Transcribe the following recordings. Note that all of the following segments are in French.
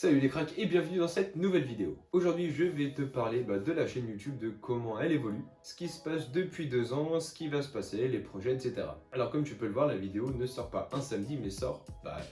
Salut les cracks et bienvenue dans cette nouvelle vidéo. Aujourd'hui je vais te parler de la chaîne YouTube, de comment elle évolue, ce qui se passe depuis 2 ans, ce qui va se passer, les projets, etc. Alors comme tu peux le voir, la vidéo ne sort pas un samedi mais sort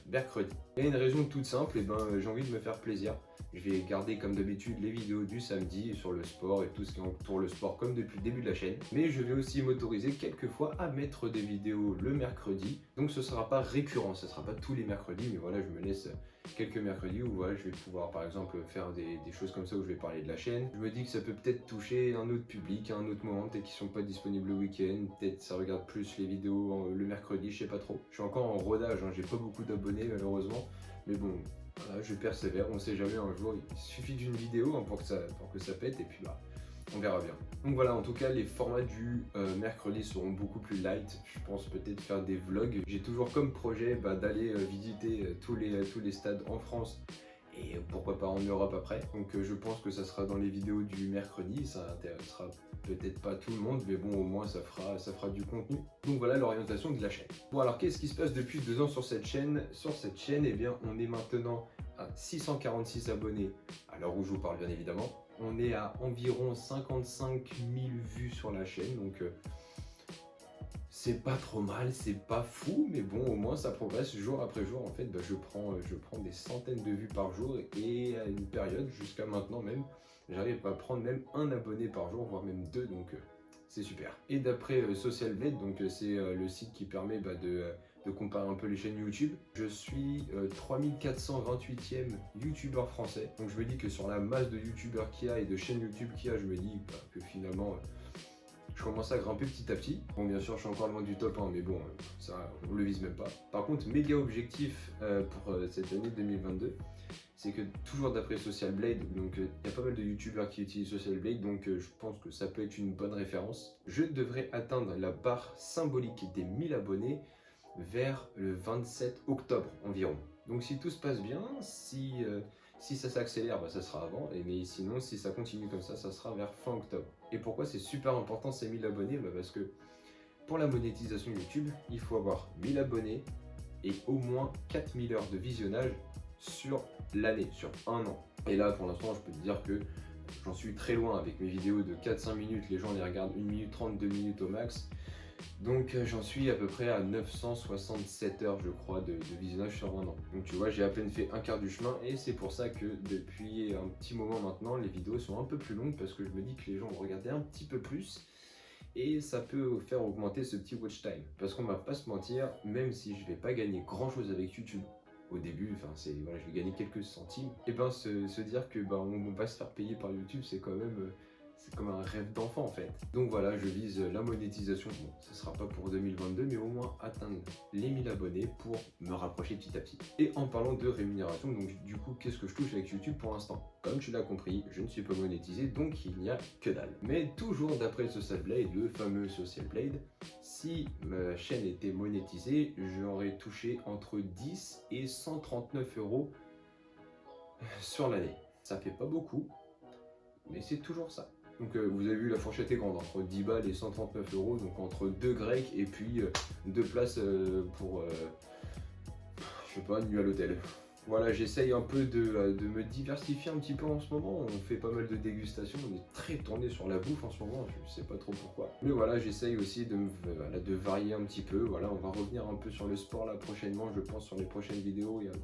mercredi. Il y a une raison toute simple, j'ai envie de me faire plaisir. Je vais garder comme d'habitude les vidéos du samedi sur le sport et tout ce qui entoure le sport comme depuis le début de la chaîne. Mais je vais aussi m'autoriser quelquefois à mettre des vidéos le mercredi. Donc ce sera pas récurrent, ce sera pas tous les mercredis, mais voilà, je me laisse quelques mercredis où voilà, je vais pouvoir par exemple faire des choses comme ça où je vais parler de la chaîne. Je me dis que ça peut peut-être toucher un autre public à un autre moment, peut-être qu'ils sont pas disponibles le week-end, peut-être ça regarde plus les vidéos le mercredi, je sais pas trop. Je suis encore en rodage, j'ai pas beaucoup d'abonnés malheureusement, mais bon, voilà, je persévère, on sait jamais, un jour il suffit d'une vidéo pour que ça pète et puis on verra bien. Donc voilà, en tout cas les formats du mercredi seront beaucoup plus light. Je pense peut-être faire des vlogs. J'ai toujours comme projet d'aller visiter tous les stades en France et pourquoi pas en Europe après. Donc je pense que ça sera dans les vidéos du mercredi. Ça intéressera peut-être pas tout le monde, mais bon, au moins ça fera du contenu. Donc voilà l'orientation de la chaîne. Bon, alors qu'est-ce qui se passe depuis 2 ans sur cette chaîne? Sur cette chaîne, eh bien on est maintenant à 646 abonnés à l'heure où je vous parle, bien évidemment. On est à environ 55 000 vues sur la chaîne, donc c'est pas trop mal, c'est pas fou, mais bon, au moins ça progresse jour après jour. En fait, je prends des centaines de vues par jour et à une période, jusqu'à maintenant même, j'arrive à prendre même un abonné par jour, voire même deux, donc c'est super. Et d'après Social Blade, donc c'est le site qui permet de comparer un peu les chaînes YouTube, je suis 3428e youtubeur français. Donc je me dis que sur la masse de youtubeurs qu'il y a et de chaînes YouTube qu'il y a, je me dis que finalement je commence à grimper petit à petit. Bon, bien sûr je suis encore loin du top 1, mais bon, ça on le vise même pas. Par contre, méga objectif pour cette année 2022, c'est que toujours d'après Social Blade, donc il y a pas mal de youtubeurs qui utilisent Social Blade, donc je pense que ça peut être une bonne référence. Je devrais atteindre la barre symbolique des 1000 abonnés vers le 27 octobre environ. Donc si tout se passe bien, si ça s'accélère, ça sera avant, mais sinon si ça continue comme ça sera vers fin octobre. Et pourquoi c'est super important ces 1000 abonnés? Parce que pour la monétisation YouTube, il faut avoir 1000 abonnés et au moins 4000 heures de visionnage sur l'année, sur un an. Et là pour l'instant je peux te dire que j'en suis très loin avec mes vidéos de 4-5 minutes, les gens les regardent 1 minute 30, 2 minutes au max. Donc j'en suis à peu près à 967 heures je crois de visionnage sur un an. Donc tu vois, j'ai à peine fait un quart du chemin et c'est pour ça que depuis un petit moment maintenant les vidéos sont un peu plus longues parce que je me dis que les gens vont regarder un petit peu plus et ça peut faire augmenter ce petit watch time. Parce qu'on va pas se mentir, même si je vais pas gagner grand chose avec YouTube au début, voilà, je vais gagner quelques centimes, et se dire que on va se faire payer par YouTube, c'est quand même c'est comme un rêve d'enfant en fait. Donc voilà, je vise la monétisation. Bon, ce sera pas pour 2022, mais au moins atteindre les 1000 abonnés pour me rapprocher petit à petit. Et en parlant de rémunération, donc du coup, qu'est-ce que je touche avec YouTube pour l'instant? Comme tu l'as compris, je ne suis pas monétisé, donc il n'y a que dalle. Mais toujours d'après Social Blade, le fameux Social Blade, si ma chaîne était monétisée, j'aurais touché entre 10 et 139 euros sur l'année. Ça fait pas beaucoup, mais c'est toujours ça. Donc vous avez vu, la fourchette est grande, entre 10 balles et 139 euros, donc entre 2 grecs et puis 2 places pour, je sais pas, une nuit à l'hôtel. Voilà, j'essaye un peu de me diversifier un petit peu en ce moment. On fait pas mal de dégustations, on est très tourné sur la bouffe en ce moment, je sais pas trop pourquoi. Mais voilà, j'essaye aussi de varier un petit peu. Voilà, on va revenir un peu sur le sport là prochainement, je pense, sur les prochaines vidéos. Il y a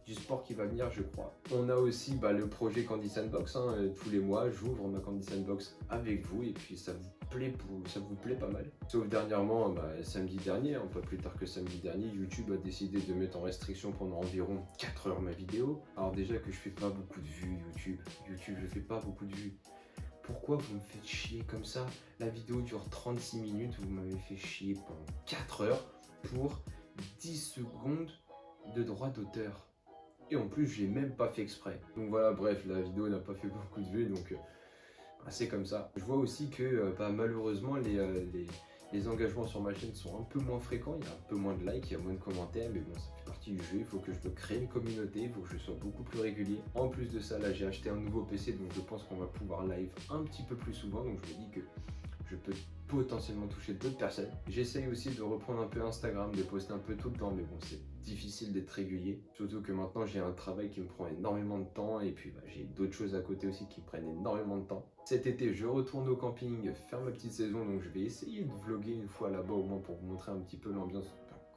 du sport qui va venir, je crois. On a aussi le projet Candy Sandbox, tous les mois j'ouvre ma Candy Sandbox avec vous et puis ça vous plaît pas mal. Sauf dernièrement, samedi dernier, pas plus tard que samedi dernier, YouTube a décidé de mettre en restriction pendant environ 4 heures ma vidéo. Alors déjà que je fais pas beaucoup de vues YouTube je fais pas beaucoup de vues. Pourquoi vous me faites chier comme ça? La vidéo dure 36 minutes, vous m'avez fait chier pendant 4 heures pour 10 secondes de droit d'auteur. Et en plus j'ai même pas fait exprès. Donc voilà, bref, la vidéo n'a pas fait beaucoup de vues, donc c'est comme ça. Je vois aussi que malheureusement les engagements sur ma chaîne sont un peu moins fréquents, il y a un peu moins de likes, il y a moins de commentaires, mais bon, ça fait partie du jeu, il faut que je me crée une communauté, il faut que je sois beaucoup plus régulier. En plus de ça, là j'ai acheté un nouveau PC, donc je pense qu'on va pouvoir live un petit peu plus souvent, donc je me dis que je peux potentiellement toucher d'autres personnes. J'essaye aussi de reprendre un peu Instagram, de poster un peu tout le temps, mais bon, c'est difficile d'être régulier. Surtout que maintenant j'ai un travail qui me prend énormément de temps et puis j'ai d'autres choses à côté aussi qui me prennent énormément de temps. Cet été je retourne au camping faire ma petite saison, donc je vais essayer de vlogger une fois là-bas au moins pour vous montrer un petit peu l'ambiance,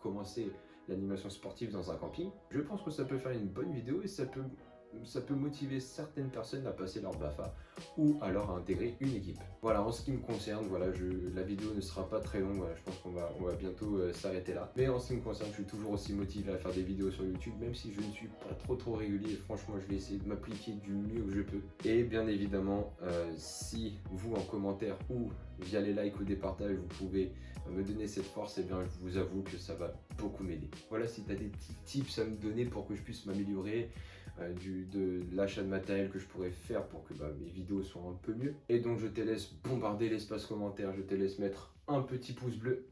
comment c'est l'animation sportive dans un camping. Je pense que ça peut faire une bonne vidéo et ça peut motiver certaines personnes à passer leur BAFA ou alors à intégrer une équipe. Voilà, en ce qui me concerne, voilà, la vidéo ne sera pas très longue, voilà, je pense qu'on va bientôt s'arrêter là. Mais en ce qui me concerne, je suis toujours aussi motivé à faire des vidéos sur YouTube, même si je ne suis pas trop régulier. Franchement, je vais essayer de m'appliquer du mieux que je peux. Et bien évidemment, si vous en commentaire ou via les likes ou des partages, vous pouvez me donner cette force, et bien je vous avoue que ça va beaucoup m'aider. Voilà, si tu as des petits tips à me donner pour que je puisse m'améliorer, de l'achat de matériel que je pourrais faire pour que mes vidéos soient un peu mieux. Et donc je te laisse bombarder l'espace commentaire, je te laisse mettre un petit pouce bleu,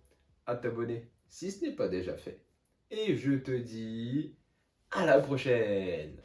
à t'abonner si ce n'est pas déjà fait. Et je te dis à la prochaine!